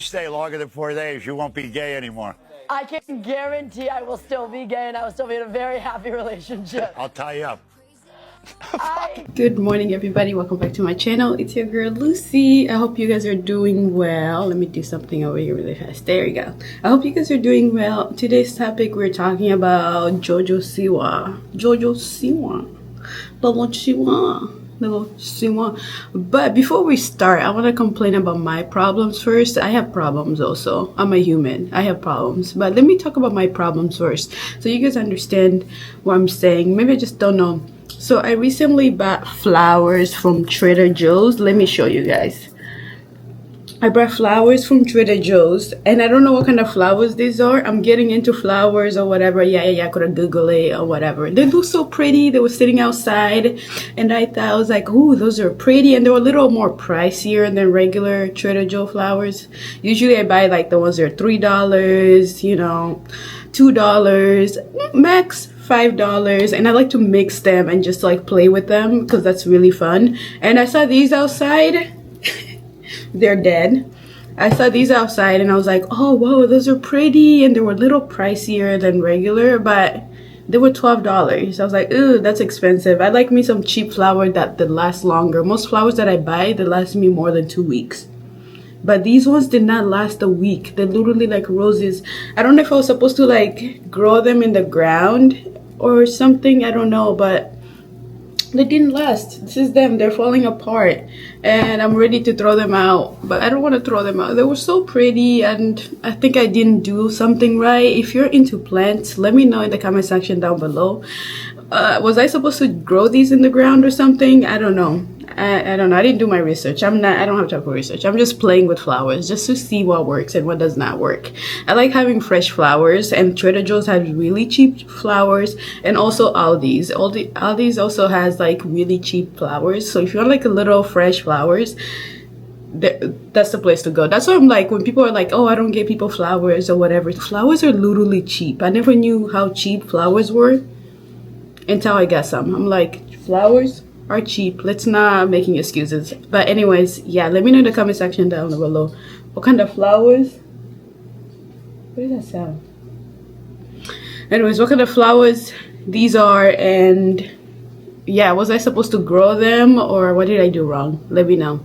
Stay longer than 4 days, you won't be gay anymore. I can guarantee I will still be gay and I will still be in a very happy relationship. I'll tie you up. Good morning, everybody. Welcome back to my channel. It's your girl Lucy. I hope you guys are doing well. Let me do something over here really fast. There we go. I hope you guys are doing well. Today's topic, we're talking about Jojo Siwa. Jojo Siwa. Little Siwa. Little Siwa. But before we start, I want to complain about my problems first. I have problems also. I'm a human. I have problems. But let me talk about my problems first, so you guys understand what I'm saying. Maybe I just don't know. So I recently bought flowers from Trader Joe's. Let me show you guys. I bought flowers from Trader Joe's, and I don't know what kind of flowers these are. I'm getting into flowers or whatever. Yeah, I could have Googled it or whatever. They look so pretty. They were sitting outside, and I thought, I was like, ooh, those are pretty. And they were a little more pricier than regular Trader Joe flowers. Usually I buy like the ones that are $3, you know, $2, max $5, and I like to mix them and just like play with them because that's really fun. And I saw these outside. They're dead. I saw these outside and I was like, oh whoa, those are pretty, and they were a little pricier than regular, but they were $12. I was like, ooh, that's expensive. I like me some cheap flower that last longer. Most flowers that I buy, they last me more than 2 weeks. But these ones did not last a week. They're literally like roses. I don't know if I was supposed to like grow them in the ground or something. I don't know, but they didn't last. This is them. They're falling apart. And I'm ready to throw them out. But I don't want to throw them out. They were so pretty, and I think I didn't do something right. If you're into plants, let me know in the comment section down below. Was I supposed to grow these in the ground or something? I don't know. I don't know. I didn't do my research. I don't have time for research. I'm just playing with flowers just to see what works and what does not work. I like having fresh flowers, and Trader Joe's has really cheap flowers, and also Aldi's. Aldi's also has like really cheap flowers. So if you want like a little fresh flowers, that's the place to go. That's what I'm like when people are like, oh, I don't get people flowers or whatever. Flowers are literally cheap. I never knew how cheap flowers were until I got some. I'm like, flowers are cheap. Let's not making excuses. But anyways, yeah, let me know in the comment section down below what kind of flowers. What is that sound? Anyways, what kind of flowers these are, and yeah, was I supposed to grow them or what did I do wrong? Let me know.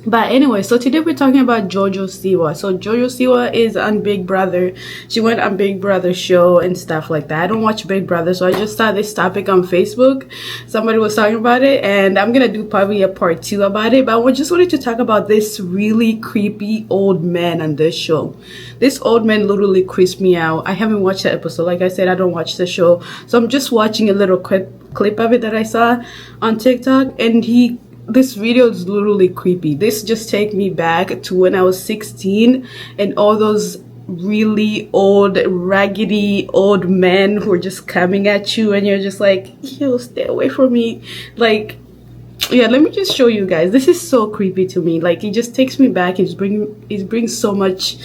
But anyway, so today we're talking about Jojo Siwa. So Jojo Siwa is on Big Brother. She went on Big Brother show and stuff like that. I don't watch Big Brother, so I just saw this topic on Facebook. Somebody was talking about it, and I'm gonna do probably a part 2 about it. But I just wanted to talk about this really creepy old man on this show. This old man literally creeps me out. I haven't watched the episode. Like I said, I don't watch the show, so I'm just watching a little clip of it that I saw on TikTok, and this video is literally creepy. This just take me back to when I was 16 and all those really old, raggedy old men who are just coming at you, and you're just like, yo, stay away from me. Like, yeah, let me just show you guys. This is so creepy to me. Like, it just takes me back. It brings so much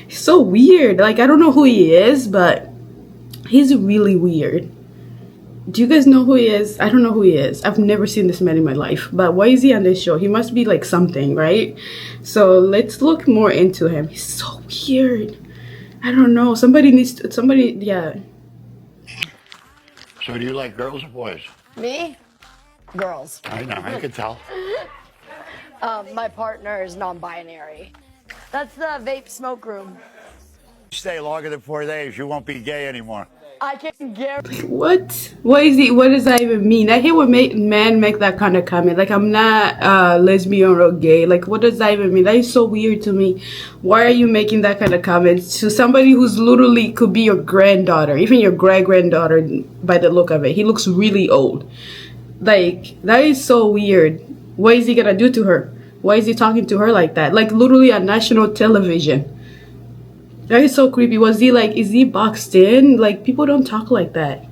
He's so weird. Like, I don't know who he is, but he's really weird. Do you guys know who he is? I don't know who he is. I've never seen this man in my life. But why is he on this show? He must be like something, right? So let's look more into him. He's so weird. I don't know. Yeah. So do you like girls or boys? Me? Girls. I know, I could tell. My partner is non-binary. That's the vape smoke room. Stay longer than 4 days, you won't be gay anymore. I can guarantee. What? What does that even mean? I hate when men make that kind of comment. Like, I'm not lesbian or gay. Like, what does that even mean? That is so weird to me. Why are you making that kind of comment to somebody who's literally could be your granddaughter, even your great-granddaughter by the look of it? He looks really old. Like, that is so weird. What is he gonna do to her? Why is he talking to her like that? Like, literally on national television. That is so creepy. Was he like, is he boxed in? Like, people don't talk like that.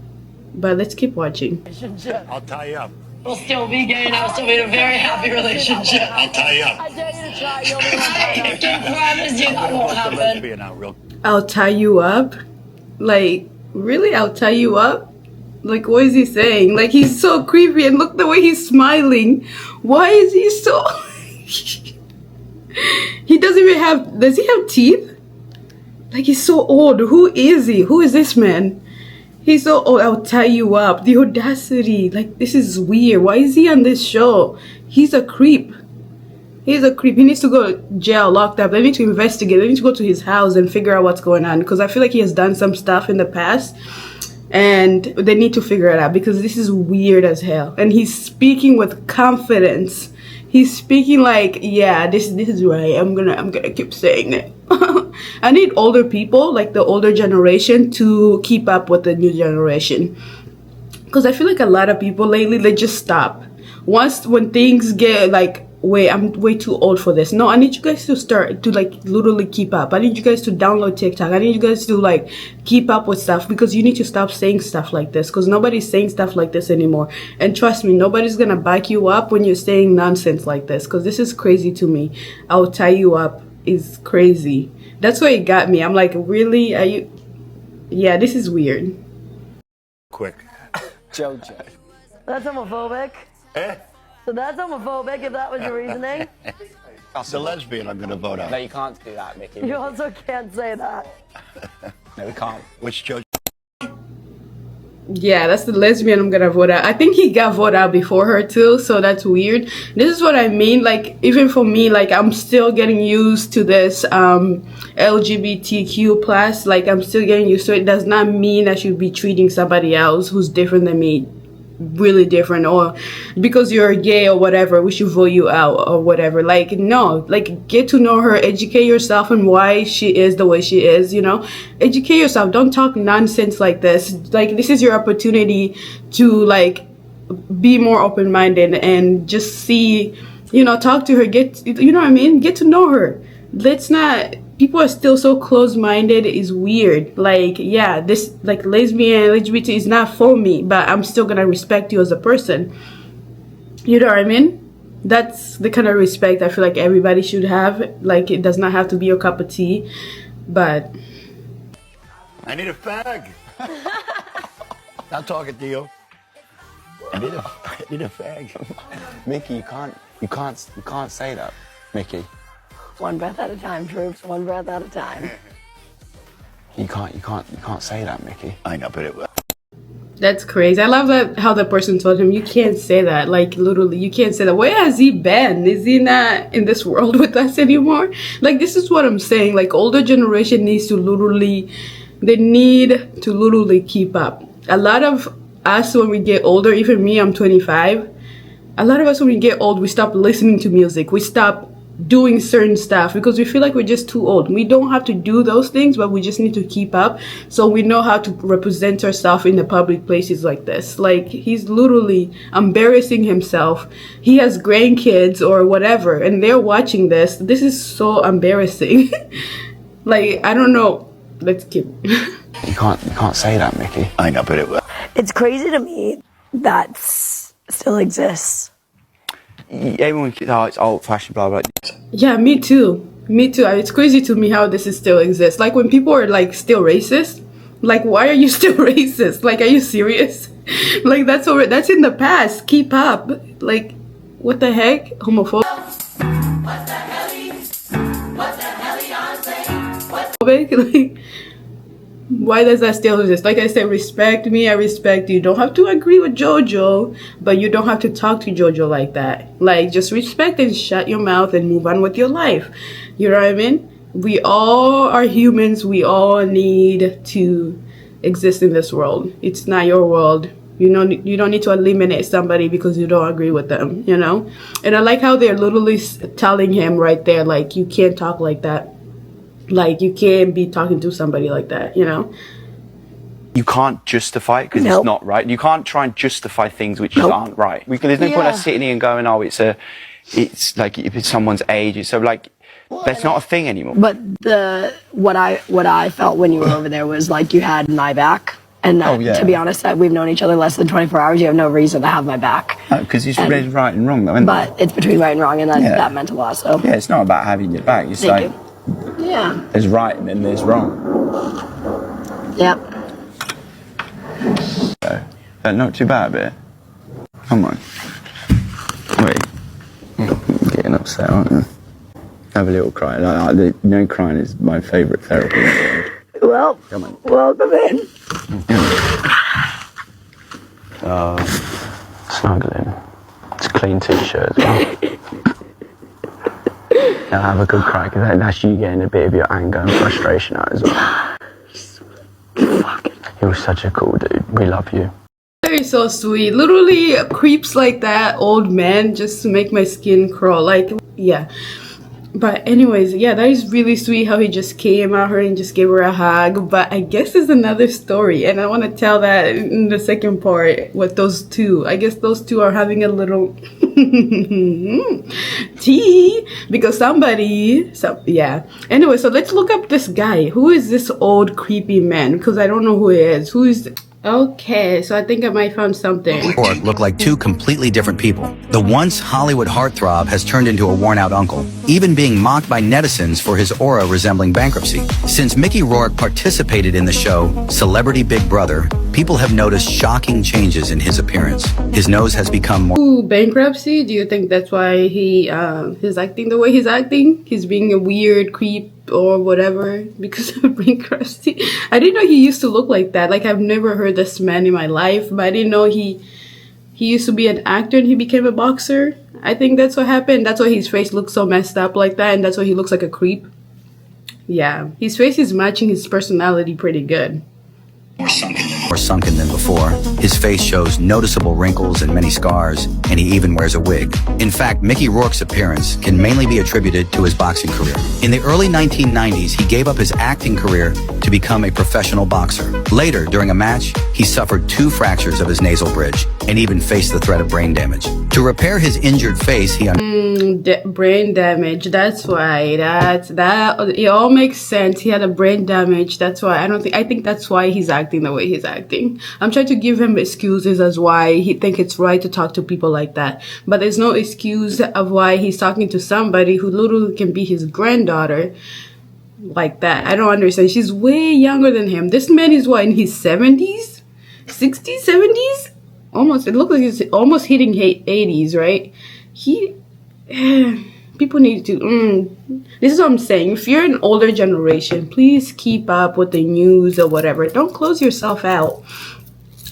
But let's keep watching. I'll tie you up. We'll still be gay and I'll still be in a very happy relationship. I'll tie you up. I dare you to try. You'll be I can promise you that won't happen. I'll tie you up? Like, really? I'll tie you up? Like, what is he saying? Like, he's so creepy, and look the way he's smiling. Why is he so... even have, does he have teeth? Like, he's so old. Who is he? Who is this man? He's so old. I'll tie you up. The audacity. Like, this is weird. Why is he on this show? He's a creep. He's a creep. He needs to go to jail, locked up. They need to investigate. They need to go to his house and figure out what's going on. Because I feel like he has done some stuff in the past. And they need to figure it out. Because this is weird as hell. And he's speaking with confidence. He's speaking like, yeah, this is right. I'm gonna keep saying it. I need older people, like the older generation, to keep up with the new generation. Because I feel like a lot of people lately, they just stop. When things get like, wait, I'm way too old for this. No, I need you guys to start to like literally keep up. I need you guys to download TikTok. I need you guys to like keep up with stuff, because you need to stop saying stuff like this, because nobody's saying stuff like this anymore. And trust me, nobody's gonna back you up when you're saying nonsense like this, because this is crazy to me. I'll tie you up is crazy. That's why it got me. I'm like, really? Are you? Yeah, this is weird. Quick. Jojo. That's homophobic. Eh? So that's homophobic if that was your reasoning. The lesbian I'm going to vote No, out. you can't do that, Mickey. You also can't say that. No, we can't. Which Jojo? Yeah, that's the lesbian I'm gonna vote out. I think he got voted out before her too, so that's weird. This is what I mean, like, even for me, like, I'm still getting used to this LGBTQ plus. Like, I'm still getting used to it. It does not mean I should be treating somebody else who's different than me really different, or because you're gay or whatever we should vote you out or whatever. Like, no, like, get to know her, educate yourself on why she is the way she is, you know. Educate yourself. Don't talk nonsense like this. Like, this is your opportunity to like be more open-minded and just see, you know, talk to her, get, you know what I mean, get to know her. Let's not, people are still so close-minded. Is weird. Like, yeah, this, like, lesbian, LGBT is not for me, but I'm still gonna respect you as a person. You know what I mean? That's the kind of respect I feel like everybody should have. Like, it does not have to be your cup of tea, but I need a fag. Not talking to you. I need a fag. Mickey, you can't say that, Mickey. One breath at a time, troops. One breath at a time. You can't say that, Mickey. I know, but it will. that's crazy. I love that how the person told him, you can't say that. Like, literally, you can't say that. Where has he been? Is he not in this world with us anymore? Like, this is what I'm saying. Like, older generation needs to literally, they need to literally keep up. A lot of us, when we get older, even me, I'm 25. A lot of us, when we get old, we stop listening to music. We stop doing certain stuff because we feel like we're just too old. We don't have to do those things, but we just need to keep up so we know how to represent ourselves in the public places like this. Like, he's literally embarrassing himself. He has grandkids or whatever, and they're watching this. This is so embarrassing. Like, I don't know. Let's keep. You can't say that, Mickey. I know, but it will. It's crazy to me that still exists. Everyone thinks, oh, it's old-fashioned, blah, blah. Yeah, me too. Me too. It's crazy to me how this is still exists. Like, when people are like still racist, like, why are you still racist? Like, are you serious? Like, that's in the past. Keep up. Like, what the heck? Homophobic. What the hell y'all say? Like, why does that still exist? Like I said, respect me, I respect you. Don't have to agree with Jojo, but you don't have to talk to Jojo like that. Like, just respect and shut your mouth and move on with your life. You know what I mean? We all are humans. We all need to exist in this world. It's not your world. You know, you don't need to eliminate somebody because you don't agree with them, you know? And I like how they're literally telling him right there, like, you can't talk like that. Like, you can't be talking to somebody like that, you know? You can't justify it because Nope. it's not right. You can't try and justify things which aren't right. There's no point us sitting here and going, oh, it's like if it's someone's age. It's so like, that's not a thing anymore. But what I felt when you were over there was like you had my back. And to be honest, we've known each other less than 24 hours. You have no reason to have my back. Because it's right and wrong, though, isn't it? But it's between right and wrong, and that meant a lot. So Yeah, it's not about having your back. It's thank like, you. Yeah. there's right and then there's wrong. Yep. So, not too bad, but come on. Wait. You're getting upset, aren't you? Have a little cry. You know, crying is my favourite therapy in the world. Well, Come on. welcome in. Snuggling. It's a clean t-shirt as well. Now have a good cry, because that's you getting a bit of your anger and frustration out as well. You're such a cool dude. We love you. They're so sweet. Literally creeps like that old man just make my skin crawl. Like, yeah. But anyways, yeah, that is really sweet how he just came at her and just gave her a hug. But I guess there's another story, and I want to tell that in the second part with those two. I guess those two are having a little tea because yeah. Anyway, so let's look up this guy. Who is this old creepy man? Because I don't know who he is. Who is... Okay, so I think I might found something. Rourke look like two completely different people. The once Hollywood heartthrob has turned into a worn-out uncle, even being mocked by netizens for his aura resembling bankruptcy. Since Mickey Rourke participated in the show Celebrity Big Brother, people have noticed shocking changes in his appearance. His nose has become more... Ooh, bankruptcy? Do you think that's why he's acting the way he's acting? He's being a weird creep or whatever because of bankruptcy? I didn't know he used to look like that. Like, I've never heard this man in my life, but I didn't know he used to be an actor and he became a boxer. I think that's what happened. That's why his face looks so messed up like that, and that's why he looks like a creep. Yeah, his face is matching his personality pretty good. More sunken than before. His face shows noticeable wrinkles and many scars, and he even wears a wig. In fact, Mickey Rourke's appearance can mainly be attributed to his boxing career. In the early 1990s, he gave up his acting career to become a professional boxer. Later, during a match, he suffered 2 fractures of his nasal bridge and even faced the threat of brain damage. To repair his injured face, he brain damage. That's why. It all makes sense. He had a brain damage. That's why. I think that's why he's acting the way he's acting. I'm trying to give him excuses as why he think it's right to talk to people like that. But there's no excuse of why he's talking to somebody who literally can be his granddaughter like that. I don't understand. She's way younger than him. This man is what, in his 70s? 60s? 70s? Almost. It looks like he's almost hitting 80s, right? People need to... This is what I'm saying. If you're an older generation, please keep up with the news or whatever. Don't close yourself out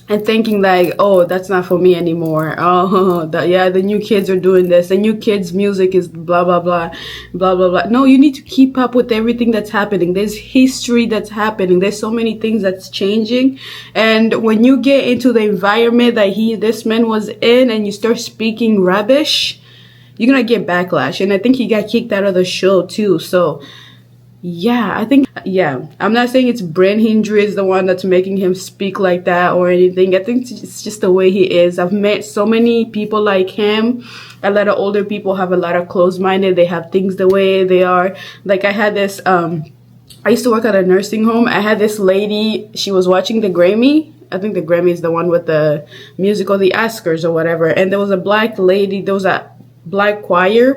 and thinking like, oh, that's not for me anymore. Oh, the new kids are doing this. The new kids' music is blah, blah, blah, blah, blah, blah. No, you need to keep up with everything that's happening. There's history that's happening. There's so many things that's changing. And when you get into the environment that this man was in and you start speaking rubbish, you're gonna get backlash. And I think he got kicked out of the show too. So yeah, I'm not saying it's brain injury is the one that's making him speak like that or anything. I think it's just the way he is. I've met so many people like him. A lot of older people have a lot of closed-minded. They have things the way they are. Like I had this, I used to work at a nursing home. I had this lady, she was watching the Grammy. I think the Grammy is the one with the musical, the Oscars or whatever. And there was a black lady, there was a black choir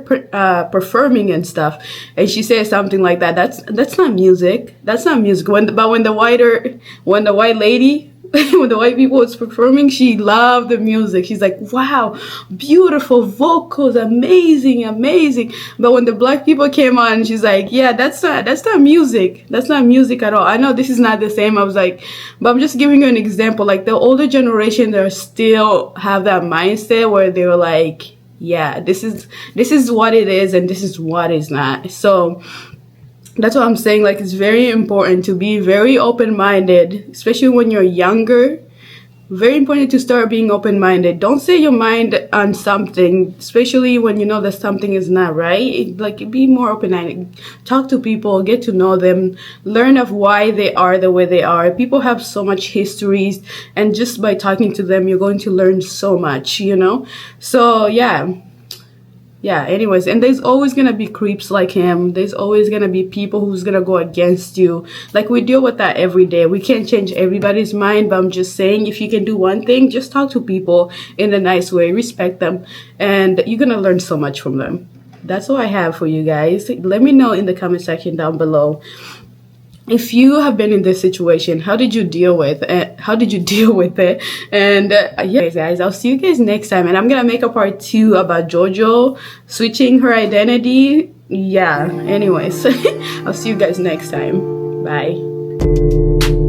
performing and stuff, and she said something like that. That's not music. That's not music. When the white lady, when the white people was performing, she loved the music. She's like, wow, beautiful vocals, amazing. But when the black people came on, she's like, yeah, that's not music. That's not music at all. I know this is not the same. I was like, but I'm just giving you an example. Like the older generation, they still have that mindset where they were like, yeah, this is what it is and this is what is not. So that's what I'm saying. Like, it's very important to be very open-minded, especially when you're younger. Very important to start being open-minded. Don't say your mind on something, especially when you know that something is not right. Like, be more open-minded. Talk to people, get to know them, learn of why they are the way they are. People have so much histories, and just by talking to them, you're going to learn so much, you know? So, yeah, anyways, and there's always gonna be creeps like him. There's always gonna be people who's gonna go against you. Like, we deal with that every day. We can't change everybody's mind, but I'm just saying, if you can do one thing, just talk to people in a nice way, respect them, and you're gonna learn so much from them. That's all I have for you guys. Let me know in the comment section down below. If you have been in this situation, how did you deal with it? And yeah, guys, I'll see you guys next time. And I'm gonna make a part 2 about Jojo switching her identity yeah, anyways, I'll see you guys next time. Bye.